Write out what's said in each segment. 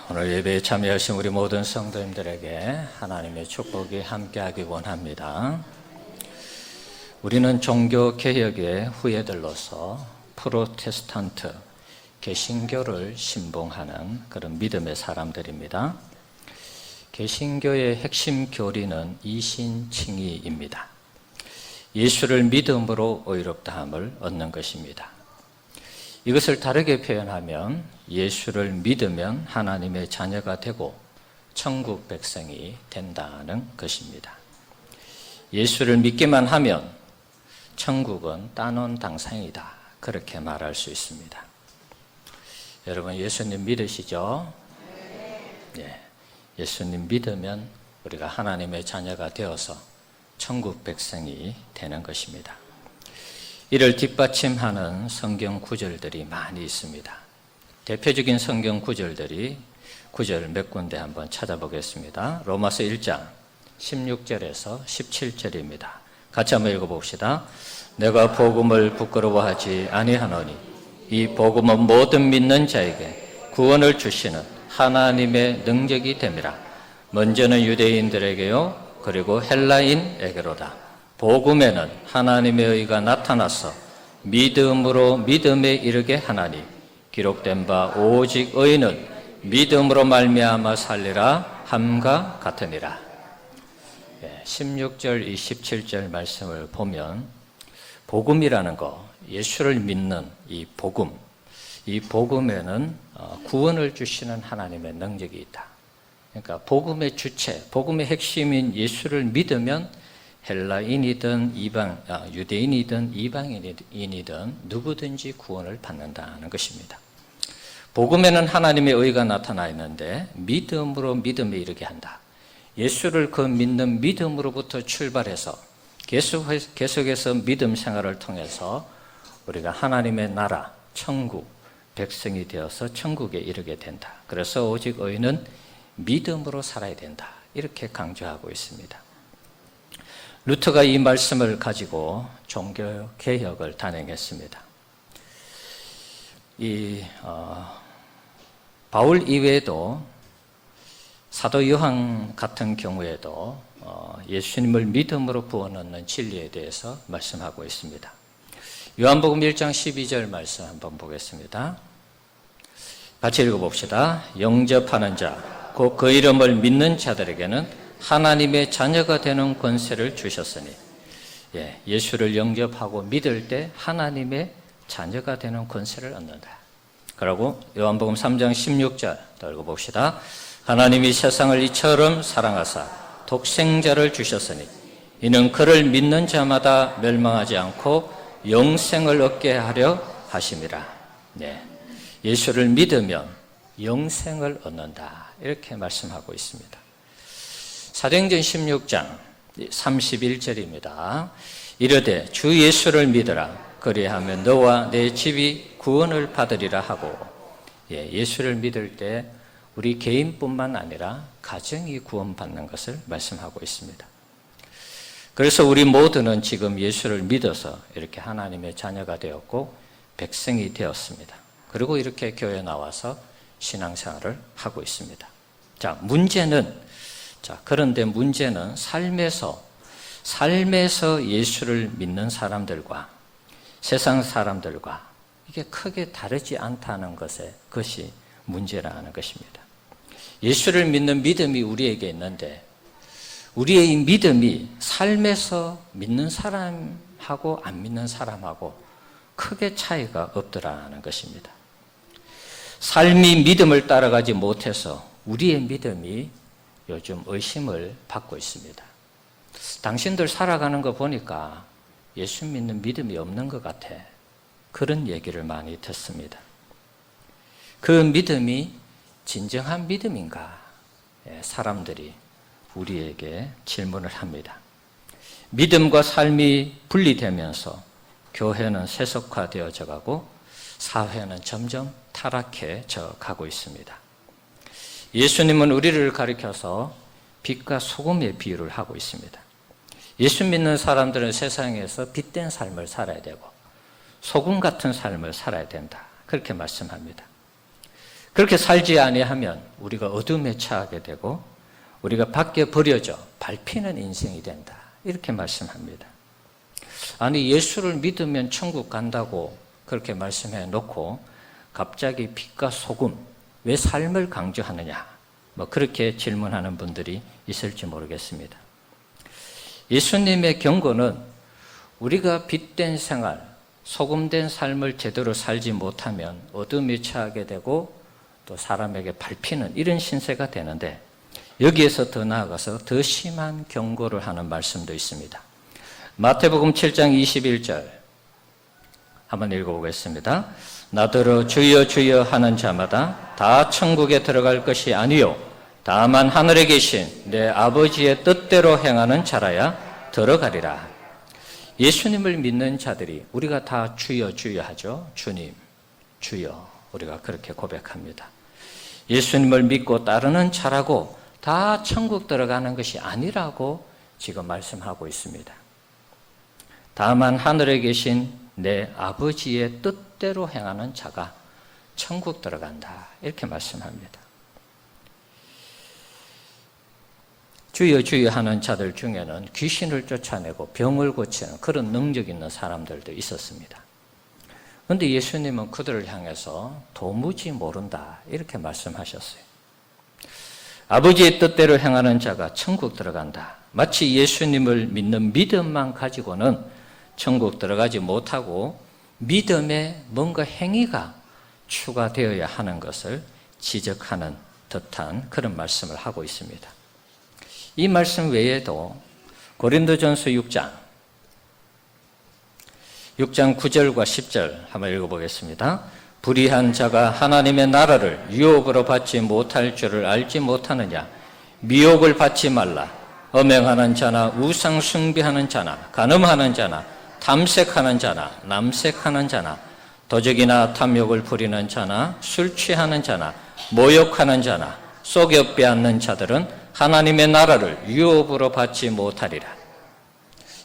오늘 예배에 참여하신 우리 모든 성도님들에게 하나님의 축복이 함께하기 원합니다. 우리는 종교개혁의 후예들로서 프로테스탄트, 개신교를 신봉하는 그런 믿음의 사람들입니다. 개신교의 핵심 교리는 이신칭의입니다. 예수를 믿음으로 의롭다함을 얻는 것입니다. 이것을 다르게 표현하면 예수를 믿으면 하나님의 자녀가 되고 천국 백성이 된다는 것입니다. 예수를 믿기만 하면 천국은 따놓은 당상이다, 그렇게 말할 수 있습니다. 여러분, 예수님 믿으시죠? 네. 예수님 믿으면 우리가 하나님의 자녀가 되어서 천국 백성이 되는 것입니다. 이를 뒷받침하는 성경 구절들이 많이 있습니다. 대표적인 성경 구절들이 구절 몇 군데 한번 찾아보겠습니다. 로마서 1장 16절에서 17절입니다. 같이 한번 읽어봅시다. 내가 복음을 부끄러워하지 아니하노니 이 복음은 모든 믿는 자에게 구원을 주시는 하나님의 능력이 됨이라. 먼저는 유대인들에게요 그리고 헬라인에게로다. 복음에는 하나님의 의가 나타나서 믿음으로 믿음에 이르게 하나니 기록된 바 오직 의인은 믿음으로 말미암아 살리라 함과 같으니라. 16절, 27절 말씀을 보면 복음이라는 거, 예수를 믿는 이 복음에는 구원을 주시는 하나님의 능력이 있다. 그러니까 복음의 주체, 복음의 핵심인 예수를 믿으면 헬라인이든 유대인이든 이방인이든 누구든지 구원을 받는다는 것입니다. 복음에는 하나님의 의가 나타나 있는데 믿음으로 믿음에 이르게 한다. 예수를 그 믿는 믿음으로부터 출발해서 계속해서 믿음 생활을 통해서 우리가 하나님의 나라, 천국, 백성이 되어서 천국에 이르게 된다. 그래서 오직 의인은 믿음으로 살아야 된다. 이렇게 강조하고 있습니다. 루터가 이 말씀을 가지고 종교개혁을 단행했습니다. 바울 이외에도 사도 요한 같은 경우에도 예수님을 믿음으로 구원 얻는 진리에 대해서 말씀하고 있습니다. 요한복음 1장 12절 말씀 한번 보겠습니다. 같이 읽어봅시다. 영접하는 자, 곧 그 이름을 믿는 자들에게는 하나님의 자녀가 되는 권세를 주셨으니, 예수를 영접하고 믿을 때 하나님의 자녀가 되는 권세를 얻는다. 그리고 요한복음 3장 16절 더 읽어봅시다. 하나님이 세상을 이처럼 사랑하사 독생자를 주셨으니 이는 그를 믿는 자마다 멸망하지 않고 영생을 얻게 하려 하심이라. 예수를 믿으면 영생을 얻는다, 이렇게 말씀하고 있습니다. 사도행전 16장 31절입니다. 이르되 주 예수를 믿으라. 그리하면 너와 내 집이 구원을 받으리라 하고, 예수를 믿을 때 우리 개인뿐만 아니라 가정이 구원받는 것을 말씀하고 있습니다. 그래서 우리 모두는 지금 예수를 믿어서 이렇게 하나님의 자녀가 되었고 백성이 되었습니다. 그리고 이렇게 교회에 나와서 신앙생활을 하고 있습니다. 그런데 문제는 삶에서 예수를 믿는 사람들과 세상 사람들과 이게 크게 다르지 않다는 것이 문제라는 것입니다. 예수를 믿는 믿음이 우리에게 있는데 우리의 이 믿음이 삶에서 믿는 사람하고 안 믿는 사람하고 크게 차이가 없더라는 것입니다. 삶이 믿음을 따라가지 못해서 우리의 믿음이 요즘 의심을 받고 있습니다. 당신들 살아가는 거 보니까 예수 믿는 믿음이 없는 것 같아. 그런 얘기를 많이 듣습니다. 그 믿음이 진정한 믿음인가? 사람들이 우리에게 질문을 합니다. 믿음과 삶이 분리되면서 교회는 세속화되어져 가고 사회는 점점 타락해져 가고 있습니다. 예수님은 우리를 가리켜서 빛과 소금의 비유를 하고 있습니다. 예수 믿는 사람들은 세상에서 빛된 삶을 살아야 되고 소금 같은 삶을 살아야 된다, 그렇게 말씀합니다. 그렇게 살지 아니하면 우리가 어둠에 처하게 되고 우리가 밖에 버려져 밟히는 인생이 된다. 이렇게 말씀합니다. 아니, 예수를 믿으면 천국 간다고 그렇게 말씀해 놓고 갑자기 빛과 소금, 왜 삶을 강조하느냐? 그렇게 질문하는 분들이 있을지 모르겠습니다. 예수님의 경고는 우리가 빛된 생활, 소금된 삶을 제대로 살지 못하면 어둠에 처하게 되고 또 사람에게 밟히는 이런 신세가 되는데, 여기에서 더 나아가서 더 심한 경고를 하는 말씀도 있습니다. 마태복음 7장 21절 한번 읽어보겠습니다. 나더러 주여 주여 하는 자마다 다 천국에 들어갈 것이 아니요 다만 하늘에 계신 내 아버지의 뜻대로 행하는 자라야 들어가리라. 예수님을 믿는 자들이, 우리가 다 주여 주여 하죠. 주님, 주여, 우리가 그렇게 고백합니다. 예수님을 믿고 따르는 자라고 다 천국 들어가는 것이 아니라고 지금 말씀하고 있습니다. 다만 하늘에 계신 내 아버지의 뜻대로 행하는 자가 천국 들어간다. 이렇게 말씀합니다. 주여 주여 하는 자들 중에는 귀신을 쫓아내고 병을 고치는 그런 능력 있는 사람들도 있었습니다. 그런데 예수님은 그들을 향해서 도무지 모른다. 이렇게 말씀하셨어요. 아버지의 뜻대로 행하는 자가 천국 들어간다. 마치 예수님을 믿는 믿음만 가지고는 천국 들어가지 못하고 믿음에 뭔가 행위가 추가되어야 하는 것을 지적하는 듯한 그런 말씀을 하고 있습니다. 이 말씀 외에도 고린도전서 6장 9절과 10절 한번 읽어보겠습니다. 불의한 자가 하나님의 나라를 유혹으로 받지 못할 줄을 알지 못하느냐. 미혹을 받지 말라. 엄행하는 자나 우상 숭배하는 자나 간음하는 자나 탐색하는 자나 남색하는 자나 도적이나 탐욕을 부리는 자나 술 취하는 자나 모욕하는 자나 속여 빼앗는 자들은 하나님의 나라를 유업으로 받지 못하리라.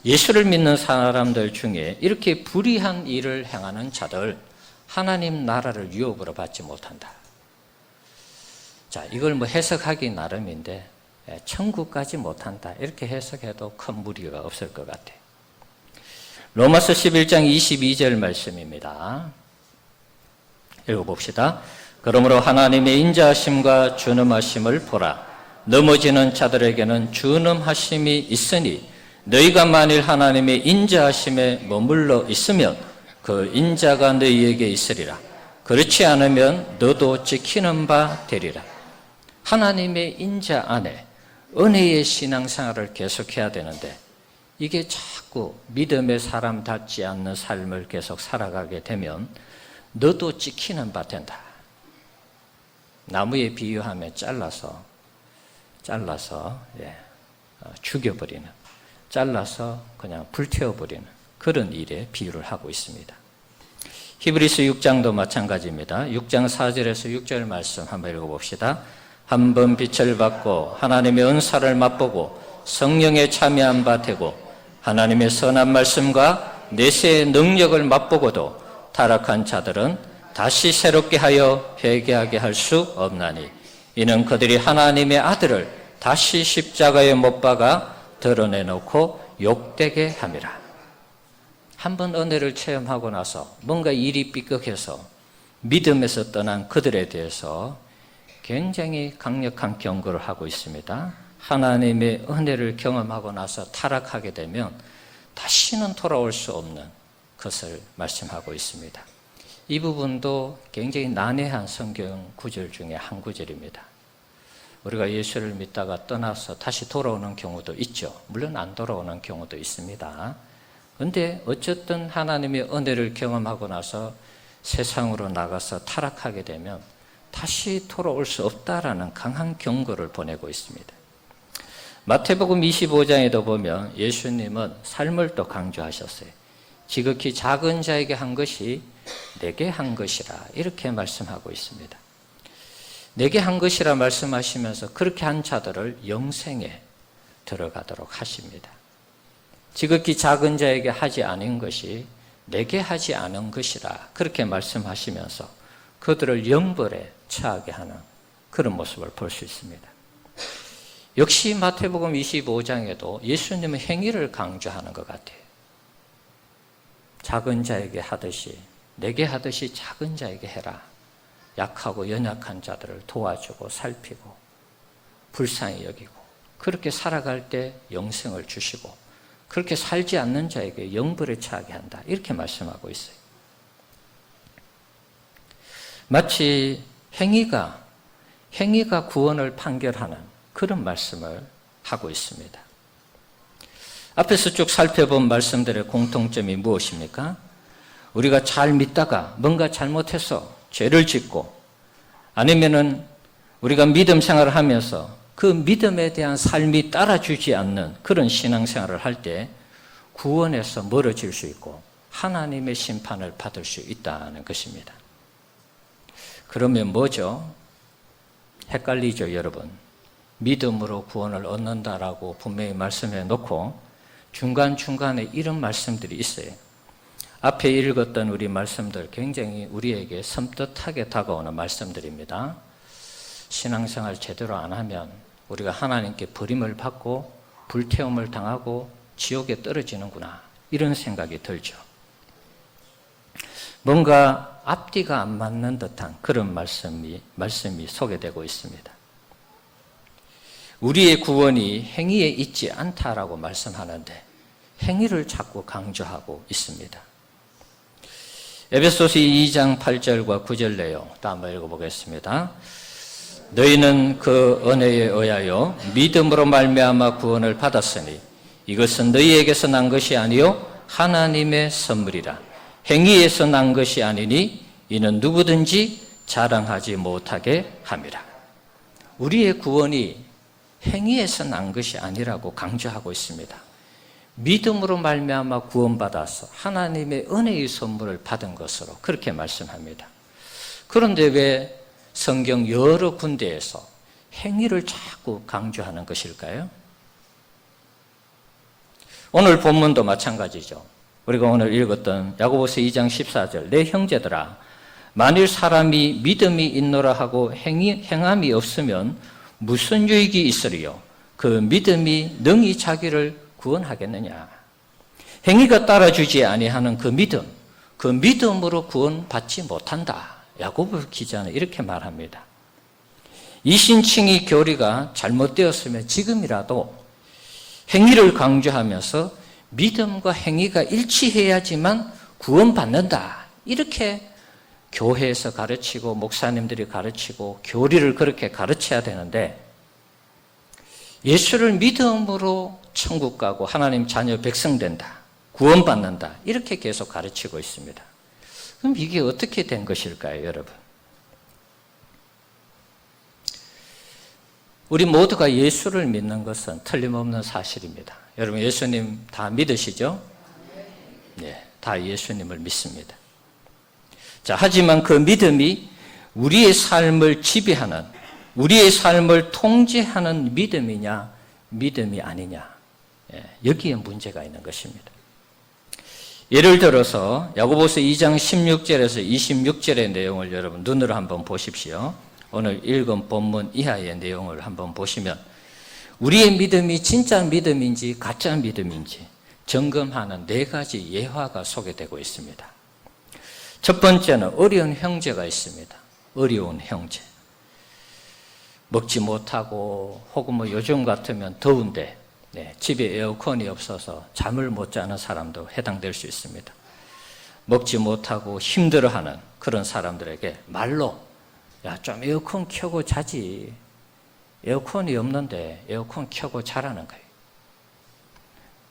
예수를 믿는 사람들 중에 이렇게 불의한 일을 행하는 자들, 하나님 나라를 유업으로 받지 못한다. 자, 이걸 해석하기 나름인데 천국 가지 못한다. 이렇게 해석해도 큰 무리가 없을 것 같아요. 로마서 11장 22절 말씀입니다. 읽어봅시다. 그러므로 하나님의 인자하심과 준엄하심을 보라. 넘어지는 자들에게는 준엄하심이 있으니 너희가 만일 하나님의 인자하심에 머물러 있으면 그 인자가 너희에게 있으리라. 그렇지 않으면 너도 지키는 바 되리라. 하나님의 인자 안에 은혜의 신앙생활을 계속해야 되는데 이게 자꾸 믿음의 사람답지 않는 삶을 계속 살아가게 되면 너도 지키는 바 된다. 나무에 비유하면 잘라서 죽여버리는, 잘라서 그냥 불태워버리는 그런 일에 비유를 하고 있습니다. 히브리서 6장도 마찬가지입니다. 6장 4절에서 6절 말씀 한번 읽어봅시다. 한 번 빛을 받고 하나님의 은사를 맛보고 성령에 참여한 바 되고 하나님의 선한 말씀과 내세의 능력을 맛보고도 타락한 자들은 다시 새롭게 하여 회개하게 할 수 없나니 이는 그들이 하나님의 아들을 다시 십자가에 못 박아 드러내놓고 욕되게 함이라. 한번 은혜를 체험하고 나서 뭔가 일이 삐걱해서 믿음에서 떠난 그들에 대해서 굉장히 강력한 경고를 하고 있습니다. 하나님의 은혜를 경험하고 나서 타락하게 되면 다시는 돌아올 수 없는 것을 말씀하고 있습니다. 이 부분도 굉장히 난해한 성경 구절 중에 한 구절입니다. 우리가 예수를 믿다가 떠나서 다시 돌아오는 경우도 있죠. 물론 안 돌아오는 경우도 있습니다. 그런데 어쨌든 하나님의 은혜를 경험하고 나서 세상으로 나가서 타락하게 되면 다시 돌아올 수 없다라는 강한 경고를 보내고 있습니다. 마태복음 25장에도 보면 예수님은 삶을 또 강조하셨어요. 지극히 작은 자에게 한 것이 내게 한 것이라 이렇게 말씀하고 있습니다. 내게 한 것이라 말씀하시면서 그렇게 한 자들을 영생에 들어가도록 하십니다. 지극히 작은 자에게 하지 않은 것이 내게 하지 않은 것이라 그렇게 말씀하시면서 그들을 영벌에 처하게 하는 그런 모습을 볼 수 있습니다. 역시 마태복음 25장에도 예수님은 행위를 강조하는 것 같아요. 작은 자에게 하듯이, 내게 하듯이 작은 자에게 해라. 약하고 연약한 자들을 도와주고 살피고 불쌍히 여기고, 그렇게 살아갈 때 영생을 주시고, 그렇게 살지 않는 자에게 영벌에 처하게 한다. 이렇게 말씀하고 있어요. 마치 행위가 구원을 판결하는 그런 말씀을 하고 있습니다. 앞에서 쭉 살펴본 말씀들의 공통점이 무엇입니까? 우리가 잘 믿다가 뭔가 잘못해서 죄를 짓고, 아니면은 우리가 믿음 생활을 하면서 그 믿음에 대한 삶이 따라주지 않는 그런 신앙생활을 할 때 구원에서 멀어질 수 있고 하나님의 심판을 받을 수 있다는 것입니다. 그러면 뭐죠? 헷갈리죠, 여러분? 믿음으로 구원을 얻는다라고 분명히 말씀해 놓고 중간중간에 이런 말씀들이 있어요. 앞에 읽었던 우리 말씀들 굉장히 우리에게 섬뜩하게 다가오는 말씀들입니다. 신앙생활 제대로 안 하면 우리가 하나님께 버림을 받고 불태움을 당하고 지옥에 떨어지는구나, 이런 생각이 들죠. 뭔가 앞뒤가 안 맞는 듯한 그런 말씀이 소개되고 있습니다. 우리의 구원이 행위에 있지 않다라고 말씀하는데 행위를 자꾸 강조하고 있습니다. 에베소서 2장 8절과 9절 내용 또 한번 읽어보겠습니다. 너희는 그 은혜에 의하여 믿음으로 말미암아 구원을 받았으니 이것은 너희에게서 난 것이 아니요 하나님의 선물이라. 행위에서 난 것이 아니니 이는 누구든지 자랑하지 못하게 함이라. 우리의 구원이 행위에서 난 것이 아니라고 강조하고 있습니다. 믿음으로 말미암아 구원받아서 하나님의 은혜의 선물을 받은 것으로 그렇게 말씀합니다. 그런데 왜 성경 여러 군데에서 행위를 자꾸 강조하는 것일까요? 오늘 본문도 마찬가지죠. 우리가 오늘 읽었던 야고보서 2장 14절, 내 형제들아 만일 사람이 믿음이 있노라 하고 행함이 없으면 무슨 유익이 있으리요? 그 믿음이 능히 자기를 구원하겠느냐? 행위가 따라주지 아니하는 그 믿음으로 구원받지 못한다. 야고보 기자는 이렇게 말합니다. 이신칭의 교리가 잘못되었으면 지금이라도 행위를 강조하면서 믿음과 행위가 일치해야지만 구원받는다, 이렇게 교회에서 가르치고 목사님들이 가르치고 교리를 그렇게 가르쳐야 되는데, 예수를 믿음으로 천국 가고 하나님 자녀 백성 된다, 구원받는다, 이렇게 계속 가르치고 있습니다. 그럼 이게 어떻게 된 것일까요, 여러분? 우리 모두가 예수를 믿는 것은 틀림없는 사실입니다. 여러분 예수님 다 믿으시죠? 네, 다 예수님을 믿습니다. 자, 하지만 그 믿음이 우리의 삶을 지배하는, 우리의 삶을 통제하는 믿음이냐, 믿음이 아니냐, 여기에 문제가 있는 것입니다. 예를 들어서 야고보서 2장 16절에서 26절의 내용을 여러분 눈으로 한번 보십시오. 오늘 읽은 본문 이하의 내용을 한번 보시면 우리의 믿음이 진짜 믿음인지 가짜 믿음인지 점검하는 4가지 예화가 소개되고 있습니다. 첫 번째는 어려운 형제가 있습니다. 어려운 형제. 먹지 못하고 혹은 뭐 요즘 같으면 더운데 집에 에어컨이 없어서 잠을 못 자는 사람도 해당될 수 있습니다. 먹지 못하고 힘들어하는 그런 사람들에게 말로 야, 좀 에어컨 켜고 자지. 에어컨이 없는데 에어컨 켜고 자라는 거예요.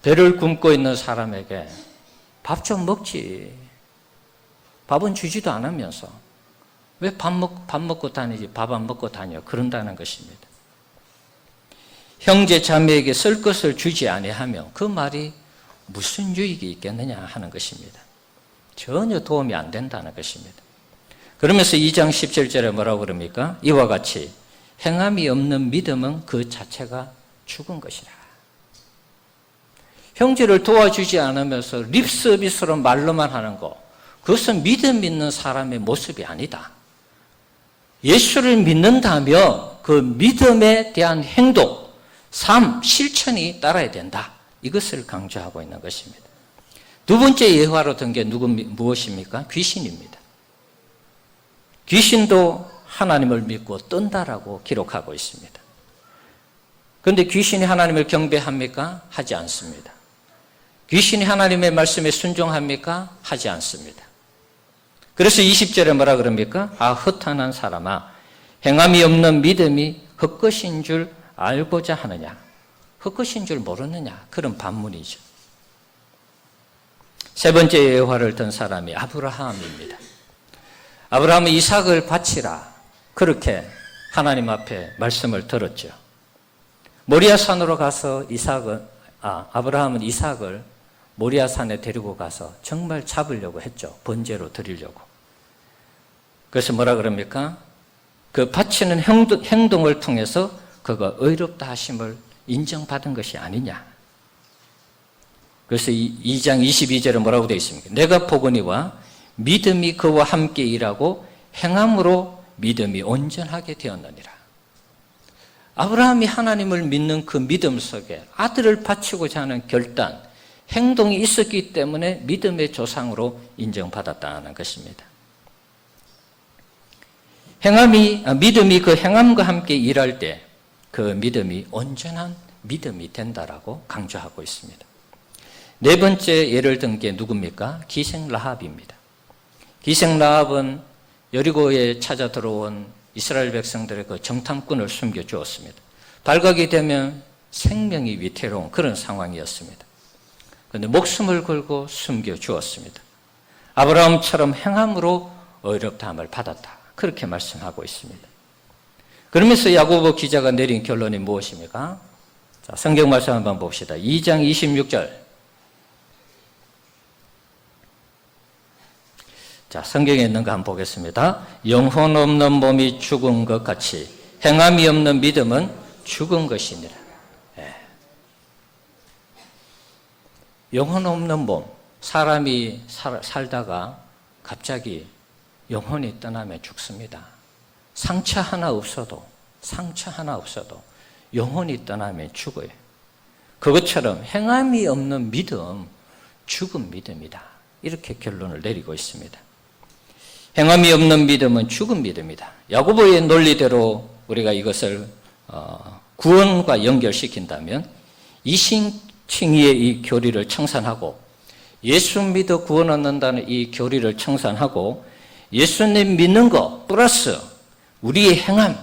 배를 굶고 있는 사람에게 밥 좀 먹지. 밥은 주지도 않으면서 왜 밥 먹고 다니지 밥 안 먹고 다녀, 그런다는 것입니다. 형제 자매에게 쓸 것을 주지 아니하며 그 말이 무슨 유익이 있겠느냐 하는 것입니다. 전혀 도움이 안 된다는 것입니다. 그러면서 2장 17절에 뭐라고 그럽니까? 이와 같이 행함이 없는 믿음은 그 자체가 죽은 것이라. 형제를 도와주지 않으면서 립서비스로 말로만 하는 것, 그것은 믿음 있는 사람의 모습이 아니다. 예수를 믿는다면 그 믿음에 대한 행동, 삶, 실천이 따라야 된다. 이것을 강조하고 있는 것입니다. 두 번째 예화로 든 게 무엇입니까? 귀신입니다. 귀신도 하나님을 믿고 뜬다라고 기록하고 있습니다. 그런데 귀신이 하나님을 경배합니까? 하지 않습니다. 귀신이 하나님의 말씀에 순종합니까? 하지 않습니다. 그래서 20절에 뭐라 그럽니까? 아, 허탄한 사람아, 행함이 없는 믿음이 헛것인 줄 알고자 하느냐? 헛것인 줄 모르느냐? 그런 반문이죠. 세 번째 예화를 든 사람이 아브라함입니다. 아브라함은 이삭을 바치라. 그렇게 하나님 앞에 말씀을 들었죠. 모리아산으로 가서 아브라함은 이삭을 모리아산에 데리고 가서 정말 잡으려고 했죠. 번제로 드리려고. 그래서 뭐라 그럽니까? 그 바치는 행동을 통해서 그가 의롭다 하심을 인정받은 것이 아니냐. 그래서 2장 22절에 뭐라고 되어 있습니까? 내가 보거니와 믿음이 그와 함께 일하고 행함으로 믿음이 온전하게 되었느니라. 아브라함이 하나님을 믿는 그 믿음 속에 아들을 바치고자 하는 결단, 행동이 있었기 때문에 믿음의 조상으로 인정받았다는 것입니다. 믿음이 그 행함과 함께 일할 때 그 믿음이 온전한 믿음이 된다라고 강조하고 있습니다. 네 번째 예를 든 게 누굽니까? 기생 라합입니다. 기생 라합은 여리고에 찾아 들어온 이스라엘 백성들의 그 정탐꾼을 숨겨주었습니다. 발각이 되면 생명이 위태로운 그런 상황이었습니다. 그런데 목숨을 걸고 숨겨주었습니다. 아브라함처럼 행함으로 의롭다함을 받았다. 그렇게 말씀하고 있습니다. 그러면서 야고보 기자가 내린 결론이 무엇입니까? 자, 성경 말씀 한번 봅시다. 2장 26절. 자, 성경에 있는 거 한번 보겠습니다. 영혼 없는 몸이 죽은 것 같이 행함이 없는 믿음은 죽은 것이니라. 예. 영혼 없는 몸, 사람이 살다가 갑자기 영혼이 떠나면 죽습니다. 상처 하나 없어도 영혼이 떠나면 죽어요. 그것처럼 행함이 없는 믿음, 죽은 믿음이다. 이렇게 결론을 내리고 있습니다. 행함이 없는 믿음은 죽은 믿음이다. 야고보의 논리대로 우리가 이것을 구원과 연결시킨다면 이신칭의의 이 교리를 청산하고 예수 믿어 구원 얻는다는 이 교리를 청산하고 예수님 믿는 것 플러스 우리의 행함,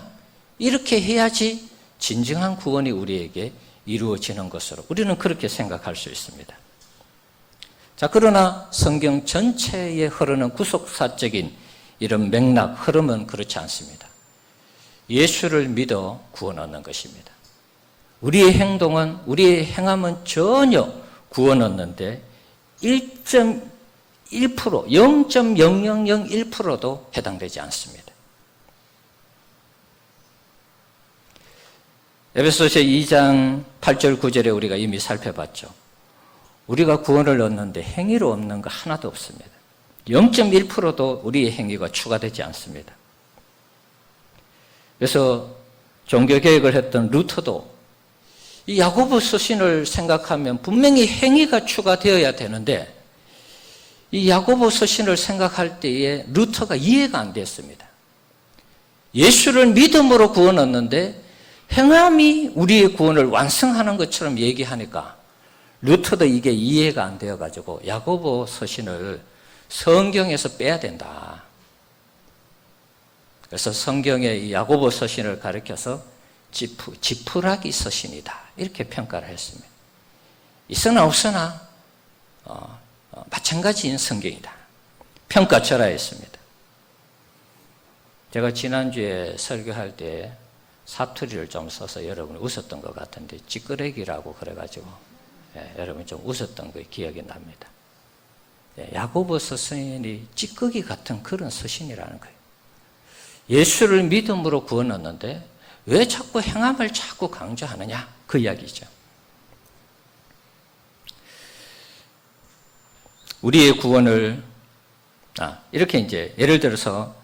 이렇게 해야지 진정한 구원이 우리에게 이루어지는 것으로 우리는 그렇게 생각할 수 있습니다. 자, 그러나 성경 전체에 흐르는 구속사적인 이런 맥락, 흐름은 그렇지 않습니다. 예수를 믿어 구원 얻는 것입니다. 우리의 행동은, 우리의 행함은 전혀 구원 얻는데 1.1%, 0.0001%도 해당되지 않습니다. 에베소서 2장 8절 9절에 우리가 이미 살펴봤죠. 우리가 구원을 얻는데 행위로 없는 거 하나도 없습니다. 0.1%도 우리의 행위가 추가되지 않습니다. 그래서 종교개혁을 했던 루터도 이 야고보 서신을 생각하면 분명히 행위가 추가되어야 되는데 이 야고보 서신을 생각할 때에 루터가 이해가 안 됐습니다. 예수를 믿음으로 구원 얻는데 행함이 우리의 구원을 완성하는 것처럼 얘기하니까 루터도 이게 이해가 안 되어가지고 야고보 서신을 성경에서 빼야 된다. 그래서 성경의 이 야고보 서신을 가리켜서 지푸라기 서신이다. 이렇게 평가를 했습니다. 있으나 없으나 마찬가지인 성경이다. 평가절하했습니다. 제가 지난주에 설교할 때 사투리를 좀 써서 여러분이 웃었던 것 같은데 찌끄레기라고 그래가지고 여러분이 좀 웃었던 게 기억이 납니다. 야고보 서신이 찌꺼기 같은 그런 서신이라는 거예요. 예수를 믿음으로 구원 얻는데 왜 자꾸 행함을 자꾸 강조하느냐? 그 이야기죠. 우리의 구원을 이렇게 이제 예를 들어서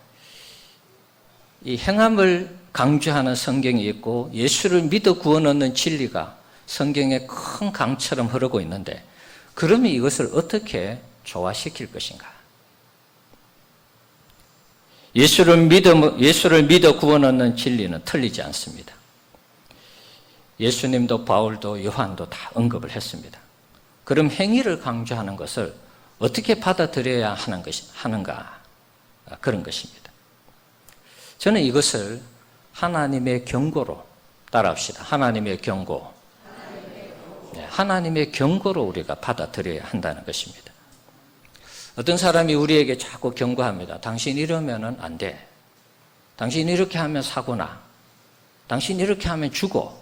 이 행함을 강조하는 성경이 있고 예수를 믿어 구원 얻는 진리가 성경에 큰 강처럼 흐르고 있는데 그러면 이것을 어떻게 조화시킬 것인가? 예수를 믿어 구원 얻는 진리는 틀리지 않습니다. 예수님도 바울도 요한도 다 언급을 했습니다. 그럼 행위를 강조하는 것을 어떻게 받아들여야 하는가? 그런 것입니다. 저는 이것을 하나님의 경고로 따라합시다. 하나님의 경고. 네, 하나님의 경고로 우리가 받아들여야 한다는 것입니다. 어떤 사람이 우리에게 자꾸 경고합니다. 당신 이러면 안 돼. 당신 이렇게 하면 사고나. 당신 이렇게 하면 죽어.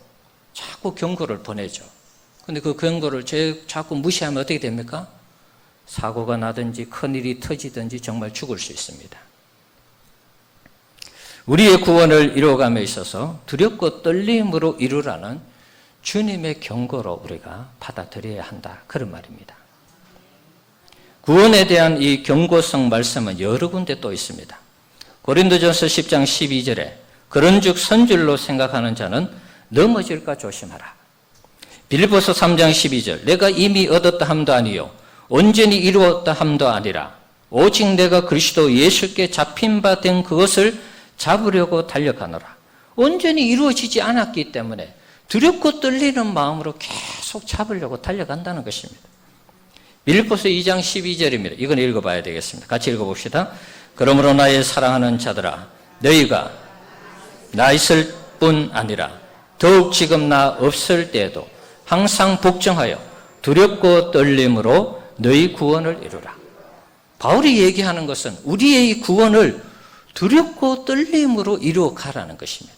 자꾸 경고를 보내죠. 근데 그 경고를 자꾸 무시하면 어떻게 됩니까? 사고가 나든지 큰일이 터지든지 정말 죽을 수 있습니다. 우리의 구원을 이루어감에 있어서 두렵고 떨림으로 이루라는 주님의 경고로 우리가 받아들여야 한다. 그런 말입니다. 구원에 대한 이 경고성 말씀은 여러 군데 또 있습니다. 고린도전서 10장 12절에 그런즉 선줄로 생각하는 자는 넘어질까 조심하라. 빌립보서 3장 12절 내가 이미 얻었다 함도 아니요 온전히 이루었다 함도 아니라 오직 내가 그리스도 예수께 잡힌 바 된 그것을 잡으려고 달려가노라. 온전히 이루어지지 않았기 때문에 두렵고 떨리는 마음으로 계속 잡으려고 달려간다는 것입니다. 빌립보서 2장 12절입니다. 이건 읽어봐야 되겠습니다. 같이 읽어봅시다. 그러므로 나의 사랑하는 자들아 너희가 나 있을 뿐 아니라 더욱 지금 나 없을 때에도 항상 복종하여 두렵고 떨림으로 너희 구원을 이루라. 바울이 얘기하는 것은 우리의 구원을 두렵고 떨림으로 이루어 가라는 것입니다.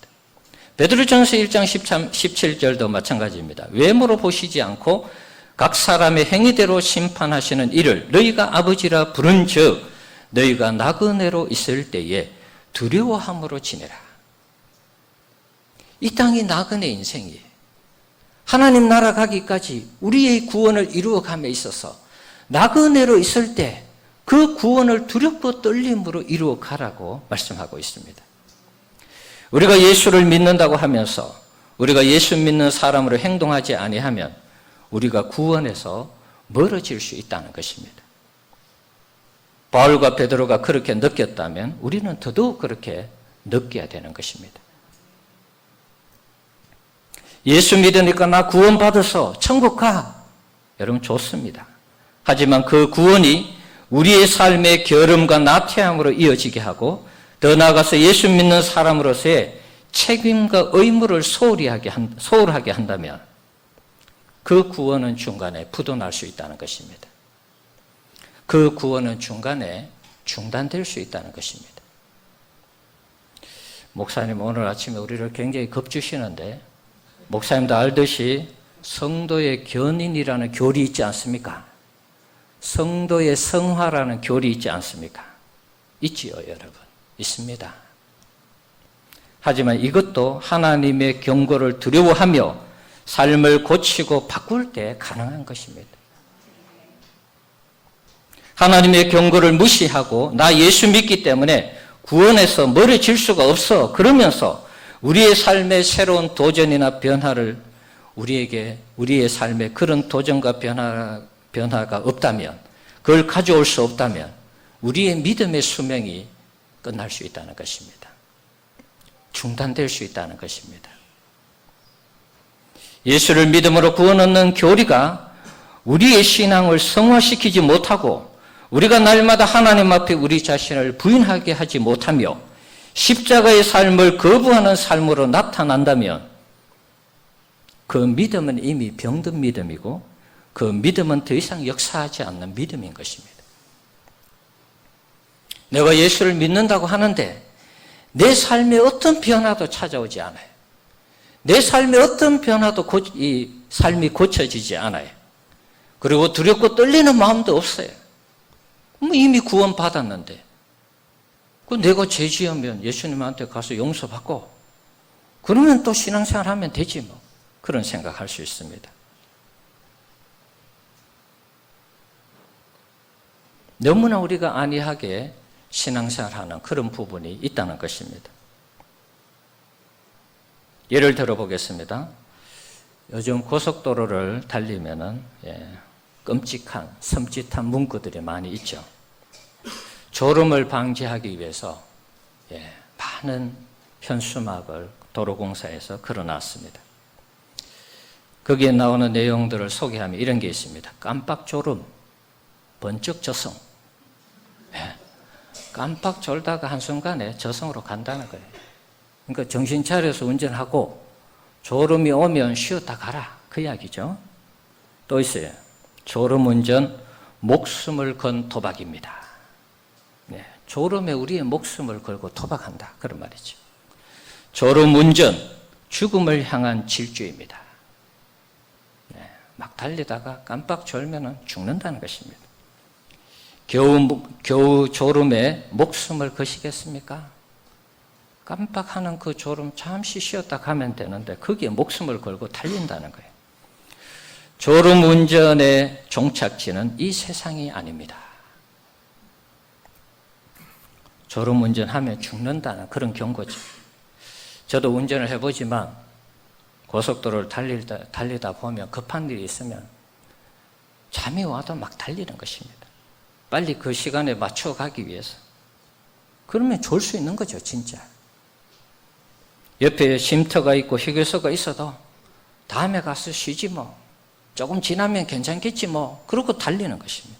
베드로전서 1장 17절도 마찬가지입니다. 외모로 보시지 않고 각 사람의 행위대로 심판하시는 이를 너희가 아버지라 부른 즉 너희가 나그네로 있을 때에 두려워함으로 지내라. 이 땅이 나그네 인생이에요. 하나님 나라 가기까지 우리의 구원을 이루어감에 있어서 나그네로 있을 때 그 구원을 두렵고 떨림으로 이루어 가라고 말씀하고 있습니다. 우리가 예수를 믿는다고 하면서 우리가 예수 믿는 사람으로 행동하지 아니하면 우리가 구원에서 멀어질 수 있다는 것입니다. 바울과 베드로가 그렇게 느꼈다면 우리는 더더욱 그렇게 느껴야 되는 것입니다. 예수 믿으니까 나 구원받아서 천국 가. 여러분 좋습니다. 하지만 그 구원이 우리의 삶의 결음과 나태함으로 이어지게 하고 더 나아가서 예수 믿는 사람으로서의 책임과 의무를 소홀하게 한다면 그 구원은 중간에 부도날 수 있다는 것입니다. 그 구원은 중간에 중단될 수 있다는 것입니다. 목사님 오늘 아침에 우리를 굉장히 겁주시는데 목사님도 알듯이 성도의 견인이라는 교리 있지 않습니까? 성도의 성화라는 교리 있지 않습니까? 있지요, 여러분. 있습니다. 하지만 이것도 하나님의 경고를 두려워하며 삶을 고치고 바꿀 때 가능한 것입니다. 하나님의 경고를 무시하고 나 예수 믿기 때문에 구원에서 멀어질 수가 없어. 그러면서 우리의 삶의 새로운 도전이나 변화를 우리의 삶에 그런 도전과 변화가 없다면 그걸 가져올 수 없다면 우리의 믿음의 수명이 끝날 수 있다는 것입니다. 중단될 수 있다는 것입니다. 예수를 믿음으로 구원 얻는 교리가 우리의 신앙을 성화시키지 못하고 우리가 날마다 하나님 앞에 우리 자신을 부인하게 하지 못하며 십자가의 삶을 거부하는 삶으로 나타난다면 그 믿음은 이미 병든 믿음이고 그 믿음은 더 이상 역사하지 않는 믿음인 것입니다. 내가 예수를 믿는다고 하는데 내 삶에 어떤 변화도 찾아오지 않아요. 내 삶에 어떤 변화도 이 삶이 고쳐지지 않아요. 그리고 두렵고 떨리는 마음도 없어요. 이미 구원 받았는데 내가 죄 지으면 예수님한테 가서 용서받고 그러면 또 신앙생활 하면 되지 뭐. 그런 생각할 수 있습니다. 너무나 우리가 안이하게 신앙생활하는 그런 부분이 있다는 것입니다. 예를 들어 보겠습니다. 요즘 고속도로를 달리면은 끔찍한 섬찟한 문구들이 많이 있죠. 졸음을 방지하기 위해서 많은 현수막을 도로공사에서 걸어놨습니다. 거기에 나오는 내용들을 소개하면 이런 게 있습니다. 깜빡 졸음, 번쩍 저승. 깜빡 졸다가 한순간에 저승으로 간다는 거예요. 그러니까 정신 차려서 운전하고 졸음이 오면 쉬었다 가라. 그 이야기죠. 또 있어요. 졸음 운전, 목숨을 건 도박입니다. 졸음에 우리의 목숨을 걸고 도박한다. 그런 말이죠. 졸음 운전, 죽음을 향한 질주입니다. 막 달리다가 깜빡 졸면 죽는다는 것입니다. 겨우 졸음에 목숨을 거시겠습니까? 깜빡하는 그 졸음 잠시 쉬었다 가면 되는데 거기에 목숨을 걸고 달린다는 거예요. 졸음 운전의 종착지는 이 세상이 아닙니다. 졸음 운전하면 죽는다는 그런 경고죠. 저도 운전을 해보지만 고속도로를 달리다 보면 급한 일이 있으면 잠이 와도 막 달리는 것입니다. 빨리 그 시간에 맞춰 가기 위해서. 그러면 졸 수 있는 거죠, 진짜. 옆에 쉼터가 있고 휴게소가 있어도 다음에 가서 쉬지 뭐. 조금 지나면 괜찮겠지 뭐. 그러고 달리는 것입니다.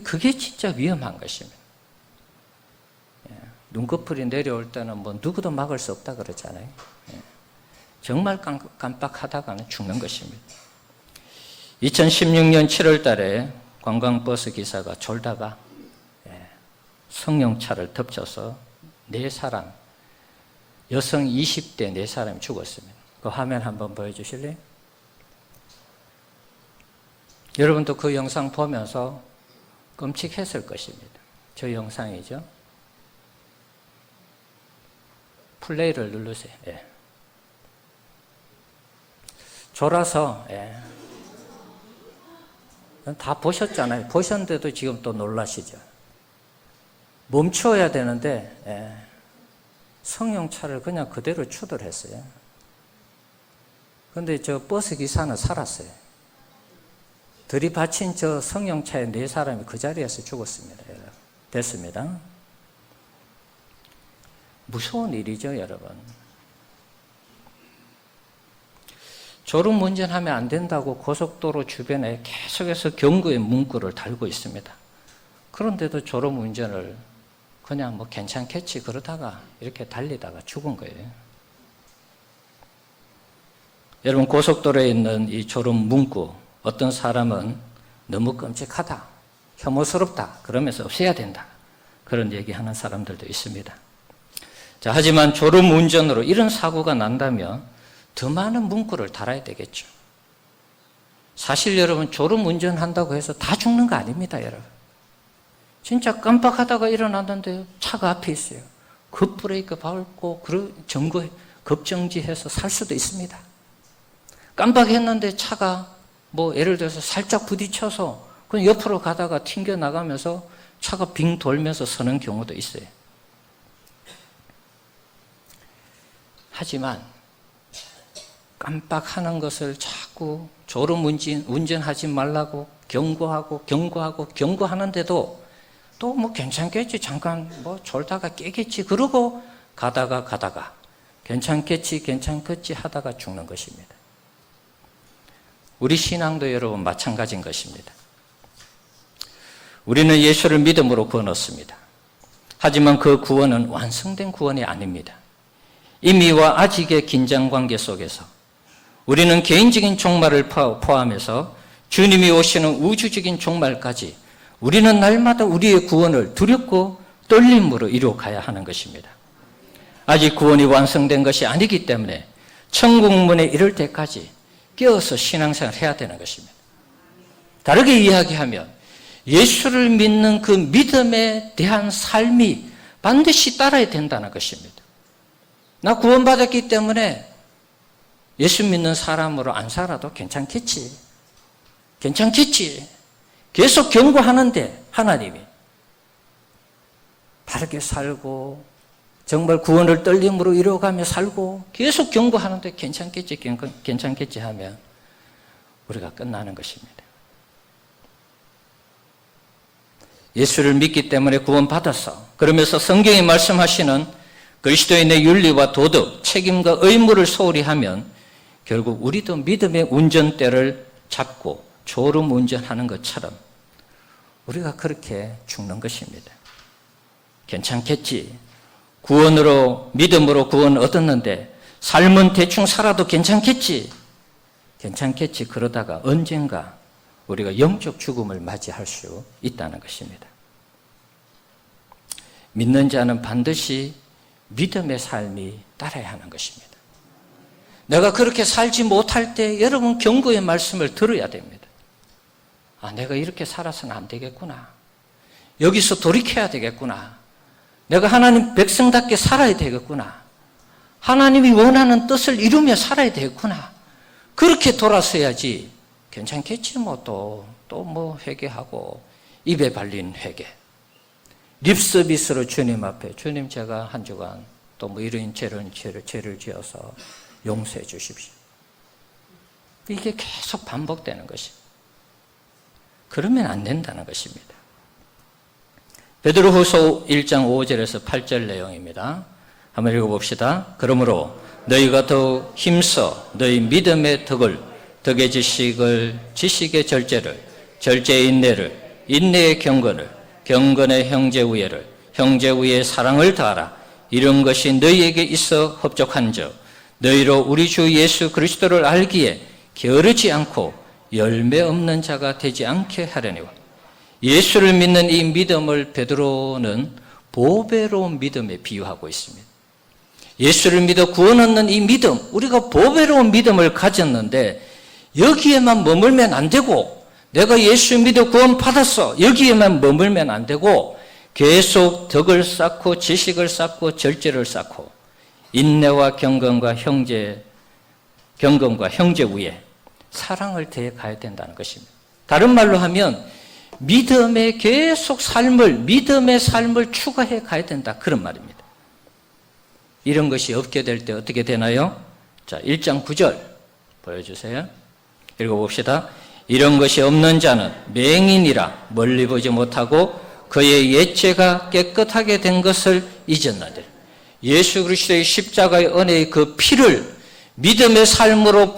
그게 진짜 위험한 것입니다. 눈꺼풀이 내려올 때는 뭐 누구도 막을 수 없다 그러잖아요. 정말 깜빡하다가는 죽는 것입니다. 2016년 7월 달에 관광버스 기사가 졸다가 승용차를 덮쳐서 4사람, 여성 20대 4사람이 죽었습니다. 그 화면 한번 보여주실래요? 여러분도 그 영상 보면서 끔찍했을 것입니다. 저 영상이죠. 플레이를 누르세요. 졸아서 다 보셨잖아요. 보셨는데도 지금 또 놀라시죠. 멈춰야 되는데 승용차를 그냥 그대로 추돌했어요. 그런데 저 버스 기사는 살았어요. 들이받친 저 승용차에 4사람이 그 자리에서 죽었습니다. 됐습니다. 무서운 일이죠, 여러분. 졸음 운전하면 안 된다고 고속도로 주변에 계속해서 경고의 문구를 달고 있습니다. 그런데도 졸음 운전을 그냥 뭐 괜찮겠지 그러다가 이렇게 달리다가 죽은 거예요. 여러분, 고속도로에 있는 이 졸음 문구, 어떤 사람은 너무 끔찍하다, 혐오스럽다 그러면서 없애야 된다, 그런 얘기하는 사람들도 있습니다. 자, 하지만 졸음 운전으로 이런 사고가 난다면 더 많은 문구를 달아야 되겠죠. 사실 여러분, 졸음 운전한다고 해서 다 죽는 거 아닙니다, 여러분. 진짜 깜빡하다가 일어났는데 차가 앞에 있어요. 급브레이크 밟고 급정지해서 살 수도 있습니다. 깜빡했는데 차가 뭐 예를 들어서 살짝 부딪혀서 그냥 옆으로 가다가 튕겨나가면서 차가 빙 돌면서 서는 경우도 있어요. 하지만 깜빡하는 것을 자꾸 졸음 운전하지 말라고 경고하는데도 또 뭐 괜찮겠지, 잠깐 뭐 졸다가 깨겠지 그러고 가다가 괜찮겠지 하다가 죽는 것입니다. 우리 신앙도 여러분 마찬가지인 것입니다. 우리는 예수를 믿음으로 구원 얻습니다. 하지만 그 구원은 완성된 구원이 아닙니다. 이미와 아직의 긴장관계 속에서 우리는 개인적인 종말을 포함해서 주님이 오시는 우주적인 종말까지 우리는 날마다 우리의 구원을 두렵고 떨림으로 이루어가야 하는 것입니다. 아직 구원이 완성된 것이 아니기 때문에 천국문에 이를 때까지 깨어서 신앙생활을 해야 되는 것입니다. 다르게 이야기하면 예수를 믿는 그 믿음에 대한 삶이 반드시 따라야 된다는 것입니다. 나 구원받았기 때문에 예수 믿는 사람으로 안 살아도 괜찮겠지. 계속 경고하는데 하나님이 바르게 살고 정말 구원을 떨림으로 이루어가며 살고 계속 경고하는데 괜찮겠지 하면 우리가 끝나는 것입니다. 예수를 믿기 때문에 구원받았어. 그러면서 성경이 말씀하시는 그리스도인의 윤리와 도덕, 책임과 의무를 소홀히 하면 결국 우리도 믿음의 운전대를 잡고 졸음 운전하는 것처럼 우리가 그렇게 죽는 것입니다. 괜찮겠지. 구원으로, 믿음으로 구원 얻었는데 삶은 대충 살아도 괜찮겠지. 괜찮겠지. 그러다가 언젠가 우리가 영적 죽음을 맞이할 수 있다는 것입니다. 믿는 자는 반드시 믿음의 삶이 따라야 하는 것입니다. 내가 그렇게 살지 못할 때 여러분 경고의 말씀을 들어야 됩니다. 아, 내가 이렇게 살아서는 안 되겠구나. 여기서 돌이켜야 되겠구나. 내가 하나님 백성답게 살아야 되겠구나. 하나님이 원하는 뜻을 이루며 살아야 되겠구나. 그렇게 돌아서야지 괜찮겠지 또 뭐 회개하고 입에 발린 회개. 립서비스로 주님 앞에 주님 제가 한 주간 또 뭐 이런 죄를 지어서 용서해 주십시오. 이게 계속 반복되는 것입니다. 그러면 안 된다는 것입니다. 베드로후서 1장 5절에서 8절 내용입니다. 한번 읽어봅시다. 그러므로 너희가 더욱 힘써 너희 믿음의 덕을, 덕의 지식을, 지식의 절제를, 절제의 인내를, 인내의 경건을, 경건의 형제우애를, 형제우애의 사랑을 다하라. 이런 것이 너희에게 있어 흡족한즉 너희로 우리 주 예수 그리스도를 알기에 게으르지 않고 열매 없는 자가 되지 않게 하려니와. 예수를 믿는 이 믿음을 베드로는 보배로운 믿음에 비유하고 있습니다. 예수를 믿어 구원 얻는 이 믿음, 우리가 보배로운 믿음을 가졌는데 여기에만 머물면 안 되고, 내가 예수 믿어 구원 받았어, 여기에만 머물면 안 되고 계속 덕을 쌓고 지식을 쌓고 절제를 쌓고 인내와 경건과 형제우애, 사랑을 대해 가야 된다는 것입니다. 다른 말로 하면 믿음의 삶을 추가해 가야 된다, 그런 말입니다. 이런 것이 없게 될 때 어떻게 되나요? 자, 1장 9절 보여주세요. 읽어봅시다. 이런 것이 없는 자는 맹인이라 멀리 보지 못하고 그의 옛죄가 깨끗하게 된 것을 잊었나들. 예수 그리스도의 십자가의 은혜의 그 피를 믿음의 삶으로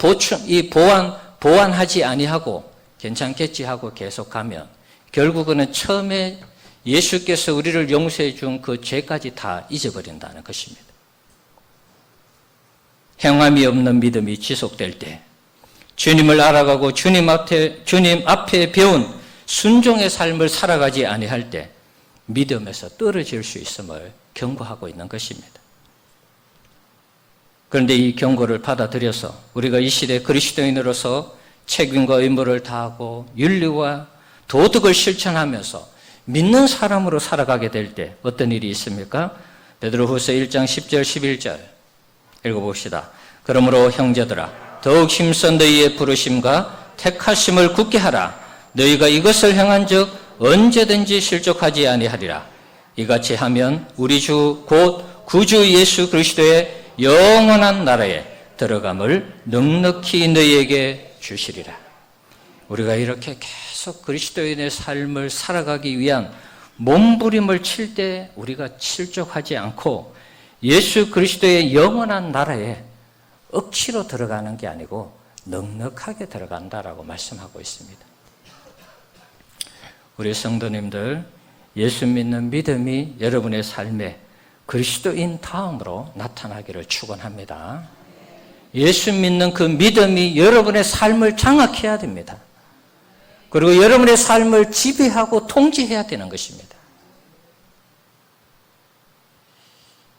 보완하지 아니하고 괜찮겠지 하고 계속 가면 결국은 처음에 예수께서 우리를 용서해 준 그 죄까지 다 잊어버린다는 것입니다. 행함이 없는 믿음이 지속될 때 주님을 알아가고 주님 앞에 배운 순종의 삶을 살아가지 아니할 때 믿음에서 떨어질 수 있음을 경고하고 있는 것입니다. 그런데 이 경고를 받아들여서 우리가 이 시대 그리스도인으로서 책임과 의무를 다하고 윤리와 도덕을 실천하면서 믿는 사람으로 살아가게 될 때 어떤 일이 있습니까? 베드로후서 1장 10절 11절 읽어봅시다. 그러므로 형제들아 더욱 힘써 너희의 부르심과 택하심을 굳게 하라. 너희가 이것을 행한 즉 언제든지 실족하지 아니하리라. 이같이 하면 우리 주 곧 구주 예수 그리스도의 영원한 나라에 들어감을 넉넉히 너희에게 주시리라. 우리가 이렇게 계속 그리스도인의 삶을 살아가기 위한 몸부림을 칠 때 우리가 실족하지 않고 예수 그리스도의 영원한 나라에 억지로 들어가는 게 아니고 넉넉하게 들어간다라고 말씀하고 있습니다. 우리 성도님들, 예수 믿는 믿음이 여러분의 삶에 그리스도인 다음으로 나타나기를 축원합니다. 예수 믿는 그 믿음이 여러분의 삶을 장악해야 됩니다. 그리고 여러분의 삶을 지배하고 통제해야 되는 것입니다.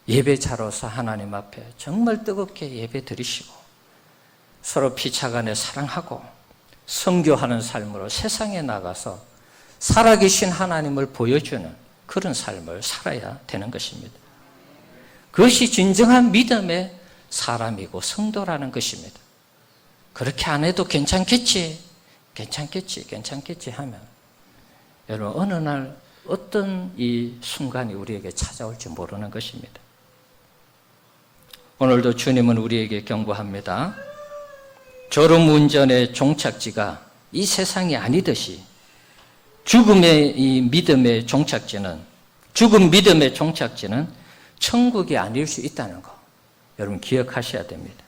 예배자로서 하나님 앞에 정말 뜨겁게 예배 드리시고 서로 피차간에 사랑하고 선교하는 삶으로 세상에 나가서 살아계신 하나님을 보여주는 그런 삶을 살아야 되는 것입니다. 그것이 진정한 믿음의 사람이고 성도라는 것입니다. 그렇게 안 해도 괜찮겠지 하면 여러분 어느 날 어떤 이 순간이 우리에게 찾아올지 모르는 것입니다. 오늘도 주님은 우리에게 경고합니다. 졸음운전의 종착지가 이 세상이 아니듯이 죽음의 이 믿음의 종착지는, 죽은 믿음의 종착지는 천국이 아닐 수 있다는 거 여러분 기억하셔야 됩니다.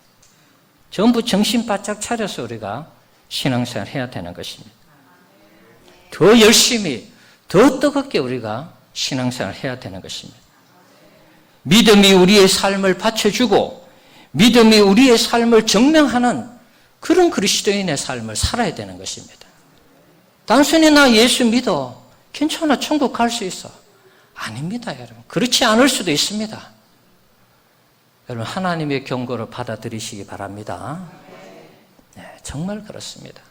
전부 정신 바짝 차려서 우리가 신앙생활 해야 되는 것입니다. 더 열심히, 더 뜨겁게 우리가 신앙생활 해야 되는 것입니다. 믿음이 우리의 삶을 받쳐주고 믿음이 우리의 삶을 증명하는 그런 그리스도인의 삶을 살아야 되는 것입니다. 단순히 나 예수 믿어, 괜찮아, 천국 갈 수 있어. 아닙니다, 여러분. 그렇지 않을 수도 있습니다. 여러분, 하나님의 경고를 받아들이시기 바랍니다. 네, 정말 그렇습니다.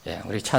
예, 우리